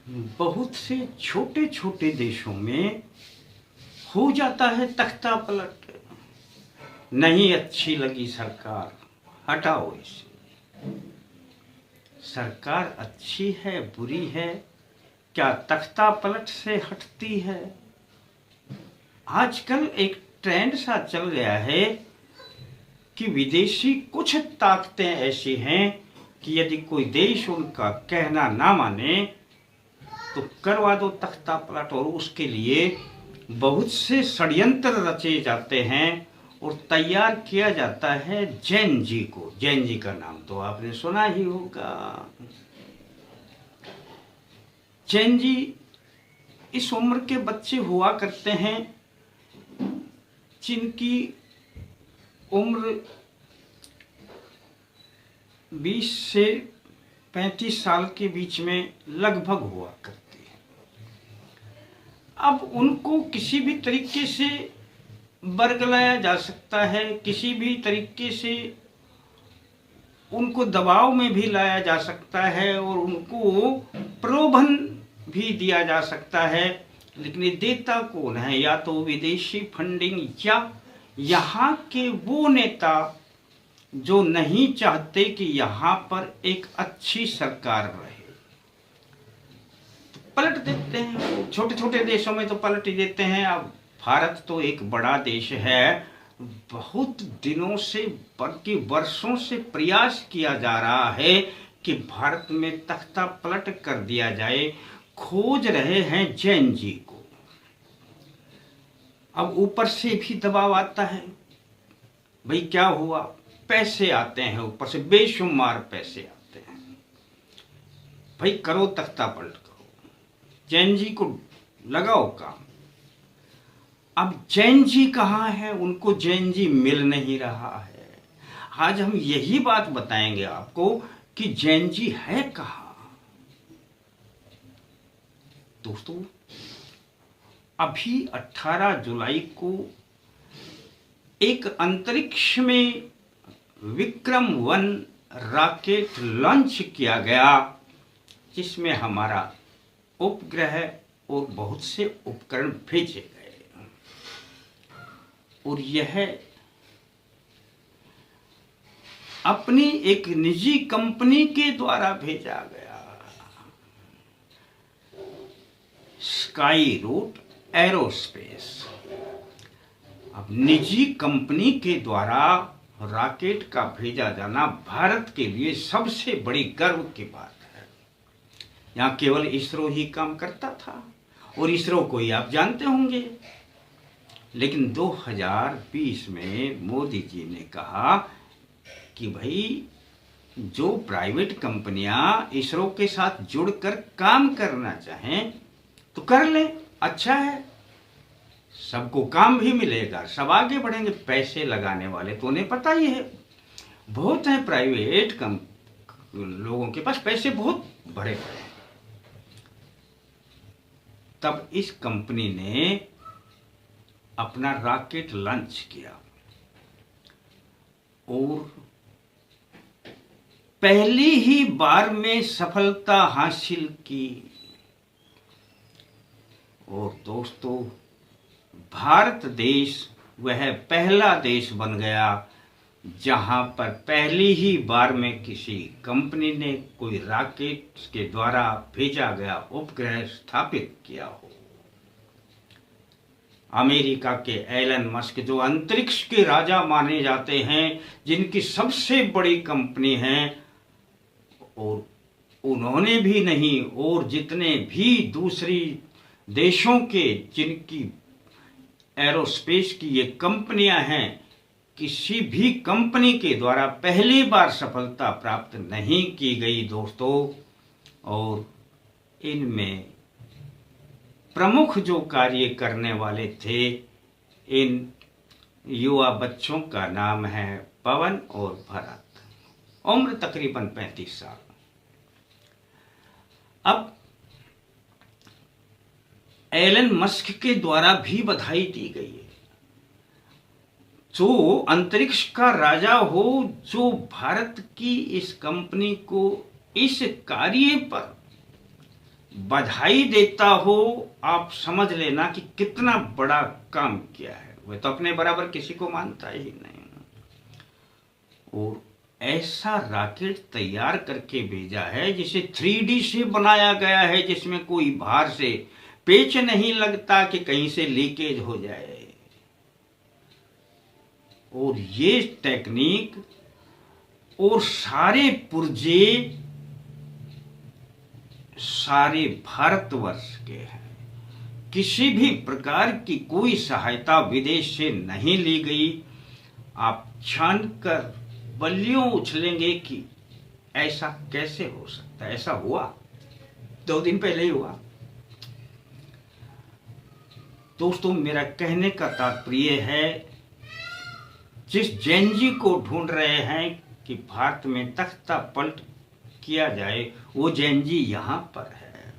बहुत से छोटे छोटे देशों में हो जाता है तख्ता पलट। नहीं अच्छी लगी सरकार, हटाओ इसे। सरकार अच्छी है बुरी है, क्या तख्ता पलट से हटती है? आजकल एक ट्रेंड सा चल गया है कि विदेशी कुछ ताकतें ऐसी हैं कि यदि कोई देश उनका कहना ना माने तो करवा दो तख्ता पलट। और उसके लिए बहुत से षड्यंत्र रचे जाते हैं और तैयार किया जाता है जैन जी को। जैन जी का नाम तो आपने सुना ही होगा। जैन जी इस उम्र के बच्चे हुआ करते हैं जिनकी उम्र 20 से 35 साल के बीच में लगभग हुआ करती है। अब उनको किसी भी तरीके से बरगलाया जा सकता है, किसी भी तरीके से उनको दबाव में भी लाया जा सकता है और उनको प्रलोभन भी दिया जा सकता है, लेकिन ये देता कौन है? या तो विदेशी फंडिंग या यहाँ के वो नेता जो नहीं चाहते कि यहाँ पर एक अच्छी सरकार रहे, तो पलट देते हैं। छोटे छोटे देशों में तो पलट ही देते हैं। अब भारत तो एक बड़ा देश है, बहुत दिनों से बल्कि वर्षों से प्रयास किया जा रहा है कि भारत में तख्ता पलट कर दिया जाए। खोज रहे हैं जैन जी को। अब ऊपर से भी दबाव आता है। भाई क्या हुआ? पैसे आते हैं ऊपर से, बेशुमार पैसे आते हैं। भाई करो तख्ता पलट करो, जैन जी को लगाओ काम। अब जैन जी कहाँ है? उनको जैन जी मिल नहीं रहा है। आज हम यही बात बताएंगे आपको कि जैन जी है कहाँ। दोस्तों, अभी 18 जुलाई को एक अंतरिक्ष में विक्रम-1 रॉकेट लॉन्च किया गया, जिसमें हमारा उपग्रह और बहुत से उपकरण भेजे गए। और यह अपनी एक निजी कंपनी के द्वारा भेजा गया, स्काई रूट एरोस्पेस। अब निजी कंपनी के द्वारा रॉकेट का भेजा जाना भारत के लिए सबसे बड़ी गर्व की बात है। यहाँ केवल इसरो ही काम करता था और इसरो को ही आप जानते होंगे। लेकिन 2020 में मोदी जी ने कहा कि भाई जो प्राइवेट कंपनियां इसरो के साथ जुड़कर काम करना चाहें तो कर लें, अच्छा है, सबको काम भी मिलेगा, सब आगे बढ़ेंगे। पैसे लगाने वाले तो उन्हें पता ही है, बहुत है प्राइवेट लोगों के पास पैसे बहुत बड़े बड़े। तब इस कंपनी ने अपना रॉकेट लॉन्च किया और पहली ही बार में सफलता हासिल की। और दोस्तों, भारत देश वह पहला देश बन गया जहां पर पहली ही बार में किसी कंपनी ने कोई रॉकेट के द्वारा भेजा गया उपग्रह स्थापित किया हो। अमेरिका के एलन मस्क, जो अंतरिक्ष के राजा माने जाते हैं, जिनकी सबसे बड़ी कंपनी है, और उन्होंने भी नहीं, और जितने भी दूसरी देशों के जिनकी एरोस्पेस की ये कंपनियां हैं, किसी भी कंपनी के द्वारा पहली बार सफलता प्राप्त नहीं की गई दोस्तों। और इनमें प्रमुख जो कार्य करने वाले थे, इन युवा बच्चों का नाम है पवन और भरत। उम्र तकरीबन 35 साल। अब एलन मस्क के द्वारा भी बधाई दी गई है। जो अंतरिक्ष का राजा हो, जो भारत की इस कंपनी को इस कार्य पर बधाई देता हो, आप समझ लेना कि कितना बड़ा काम किया है। वह तो अपने बराबर किसी को मानता ही नहीं। और ऐसा रॉकेट तैयार करके भेजा है जिसे 3D से बनाया गया है, जिसमें कोई बाहर से पेच नहीं लगता कि कहीं से लीकेज हो जाए। और ये टेक्निक और सारे पुर्जे सारे भारतवर्ष के हैं। किसी भी प्रकार की कोई सहायता विदेश से नहीं ली गई। आप छानकर बल्लियों उछलेंगे कि ऐसा कैसे हो सकता है। ऐसा हुआ 2 दिन पहले ही हुआ। दोस्तों, मेरा कहने का तात्पर्य है, जिस जैनजी को ढूंढ रहे हैं कि भारत में तख्ता पलट किया जाए, वो जैनजी यहां पर है।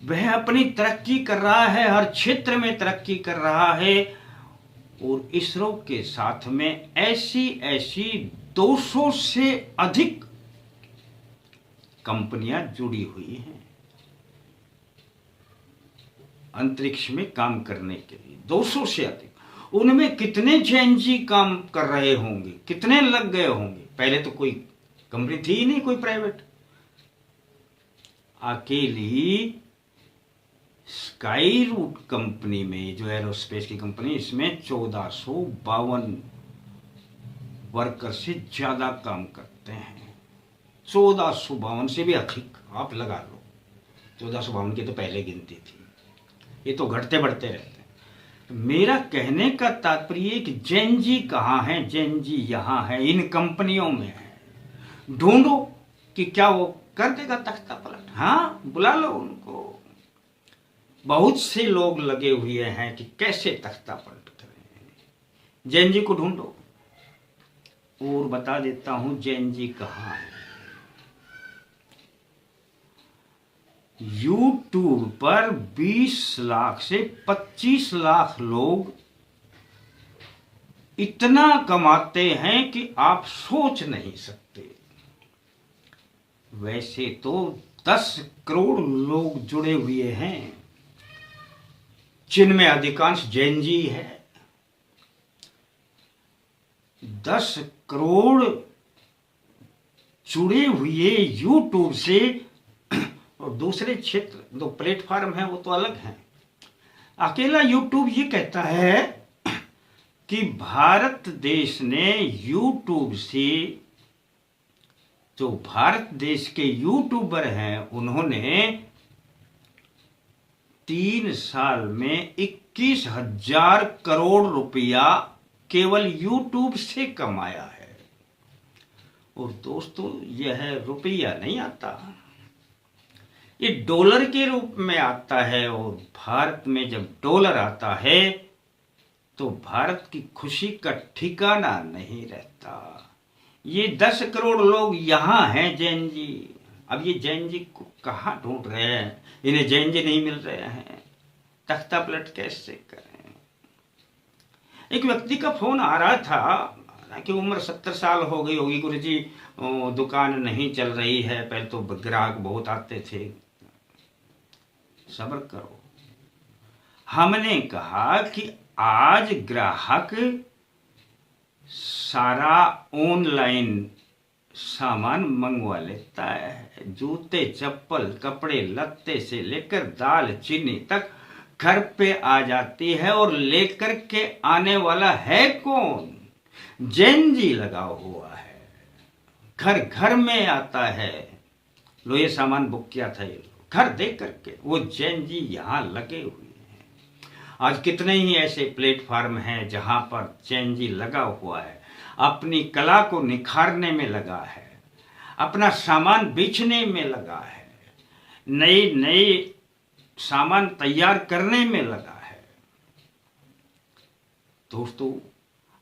वह अपनी तरक्की कर रहा है, हर क्षेत्र में तरक्की कर रहा है। और इसरो के साथ में ऐसी 200 से अधिक कंपनियां जुड़ी हुई हैं अंतरिक्ष में काम करने के लिए। 200 से अधिक। उनमें कितने जैनजी काम कर रहे होंगे, कितने लग गए होंगे। पहले तो कोई कंपनी थी ही नहीं, कोई प्राइवेट। अकेली स्काई रूट कंपनी में, जो एरोस्पेस की कंपनी, इसमें 1452 वर्कर से ज्यादा काम करते हैं। 1452 से भी अधिक आप लगा लो। 1452 की तो पहले गिनती थी, ये तो घटते बढ़ते रहते हैं। मेरा कहने का तात्पर्य कि जैनजी कहाँ है। जैनजी यहाँ है, इन कंपनियों में है। ढूंढो कि क्या वो कर देगा तख्ता पलट। हाँ, बुला लो उनको। बहुत से लोग लगे हुए हैं कि कैसे तख्ता पलट करें। जैनजी को ढूंढो। और बता देता हूं जैनजी कहाँ है। यूट्यूब पर 20 लाख से 25 लाख लोग इतना कमाते हैं कि आप सोच नहीं सकते। वैसे तो 10 करोड़ लोग जुड़े हुए हैं, जिनमें अधिकांश जैनजी है। 10 करोड़ जुड़े हुए यूट्यूब से। और दूसरे क्षेत्र, दो प्लेटफॉर्म है, वो तो अलग है। अकेला यूट्यूब ये कहता है कि भारत देश ने यूट्यूब से, जो भारत देश के यूट्यूबर हैं, उन्होंने 3 साल में 21,000 करोड़ रुपया केवल यूट्यूब से कमाया है। और दोस्तों, यह रुपया नहीं आता, ये डॉलर के रूप में आता है। और भारत में जब डॉलर आता है तो भारत की खुशी का ठिकाना नहीं रहता। ये 10 करोड़ लोग यहाँ हैं जैनजी। अब ये जैनजी को कहाँ ढूंढ रहे हैं। इन्हें जैनजी नहीं मिल रहे हैं, तख्ता पलट कैसे करें। एक व्यक्ति का फोन आ रहा था कि उम्र 70 साल हो गई होगी, गुरुजी दुकान नहीं चल रही है, पहले तो ग्राहक बहुत आते थे। सब्र करो। हमने कहा कि आज ग्राहक सारा ऑनलाइन सामान मंगवा लेता है। जूते, चप्पल, कपड़े लत्ते से लेकर दाल चीनी तक घर पे आ जाती है। और लेकर के आने वाला है कौन? जैनजी लगा हुआ है, घर घर में आता है। लो ये सामान बुक किया था, ये घर दे करके। वो जैनजी यहाँ लगे हुए हैं। आज कितने ही ऐसे प्लेटफॉर्म हैं जहां पर जैनजी लगा हुआ है, अपनी कला को निखारने में लगा है, अपना सामान बेचने में लगा है, नए नए सामान तैयार करने में लगा है। दोस्तों,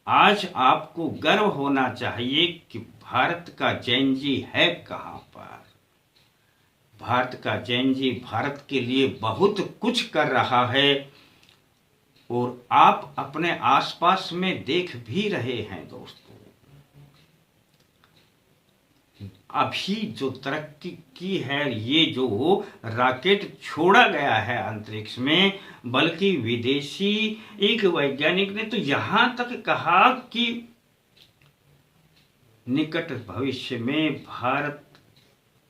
आज आपको गर्व होना चाहिए कि भारत का जैनजी है कहां पर। भारत का जैनजी भारत के लिए बहुत कुछ कर रहा है। और आप अपने आसपास में देख भी रहे हैं। दोस्तों, अभी जो तरक्की की है, ये जो रॉकेट छोड़ा गया है अंतरिक्ष में, बल्कि विदेशी एक वैज्ञानिक ने तो यहां तक कहा कि निकट भविष्य में भारत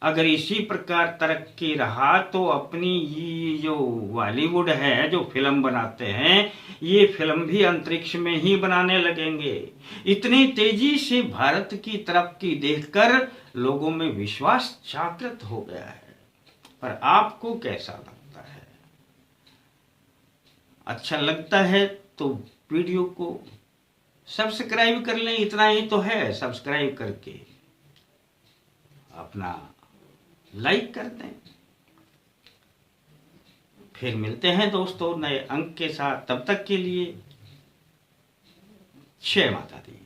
अगर इसी प्रकार तरक्की रहा तो अपनी ये जो बॉलीवुड है, जो फिल्म बनाते हैं, ये फिल्म भी अंतरिक्ष में ही बनाने लगेंगे। इतनी तेजी से भारत की तरक्की देखकर लोगों में विश्वास जागृत हो गया है। पर आपको कैसा लगता है? अच्छा लगता है तो वीडियो को सब्सक्राइब कर लें, इतना ही तो है। सब्सक्राइब करके अपना लाइक कर दें। फिर मिलते हैं दोस्तों नए अंक के साथ। तब तक के लिए जय माता दी।